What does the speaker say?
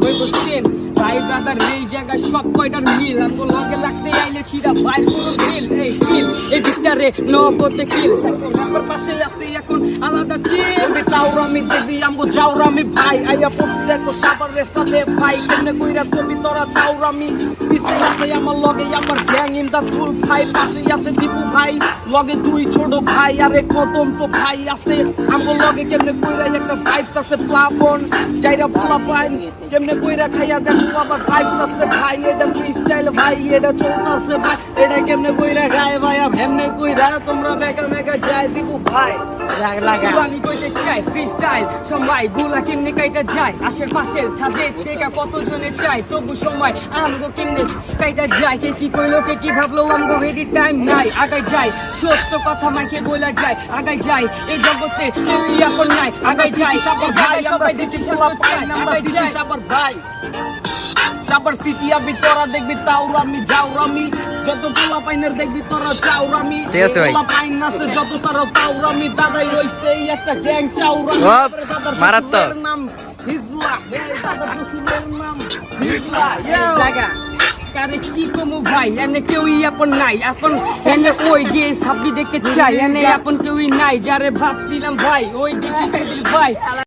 হইব সেম ভাই ব্রাদার এই জায়গায় সব কয়টার মিল আমগো লগে লাগতে আইলে ছিড়া বাইর পুরো দিল এই চিল এই ভিতরে নগদে কিল সাইকো রাবার পাশে আছে এখন আলাদা চিল আমি তাওরামি দেবি আমগো যাওরামি ভাই আইয়া পড়তে দেখো সাবারের সাথে ভাই কেমনে কইরা তুমি তোরা তাওরামি পিছে আছে আমার লগে আমার গ্যাং ইন দা ফুল ভাই পাশে আছে দীপু ভাই লগে দুই ছোট ভাই আরে কদম তো ভাই আছে আমগো লগে কেমনে কইরা একটা ভাইবস আছে প্লাবন যাইরা ভোলা পাই কেমনে কইরা খাইয়া দেখো আবার ভাইবস আছে ভাই এটা ফ্রি স্টাইল ভাই এটা চলতেছে ভাই এটা কেমনে কইরা গায় ভাই এমনে কইরা তোমরা মেগা মেগা যাই দীপু ভাই লাগা আমি কইতে চাই ফ্রি স্টাইল সময় গুলা কেমনে কাইটা যায় আশেপাশের ছাদে থেকে কতজনে চাই তবু সময় আমগো কেমনে কাইটা যায় কে কি কইলো কে কি ভাবলো আমগো ভেরি টাইম নাই আগাই যাই সত্য কথা মাইকে বলা যায় আগাই যাই এই জগতে কেউ এখন নাই আগাই যাই সাবার ভাই সবাই দিতে পোলা পাই নাম্বার সিটি সাবার ভাই সাবার সিটি আমি তোরা দেখবি তাওরামি যাওরামি যত পোলা পাইনের দেখবি তোরা চাওরামি ঠিক আছে ভাই। পোলা পাইন আছে যত তারা তাওরামি দাদাই রইছে এই একটা গ্যাং চাওরামি ওপ, দাদার মারাত্মক। শ্বশুরের নাম হিজলা এই দাদার শ্বশুরের নাম হিজলা জায়গা কারে কি কমু ভাই এনে কেউই আপন নাই এখন এনে ওই যে সাবি দেখতে চাই এনে আপন কেউই নাই যারে ভাবছিলাম ভাই ওই দেখি ভাই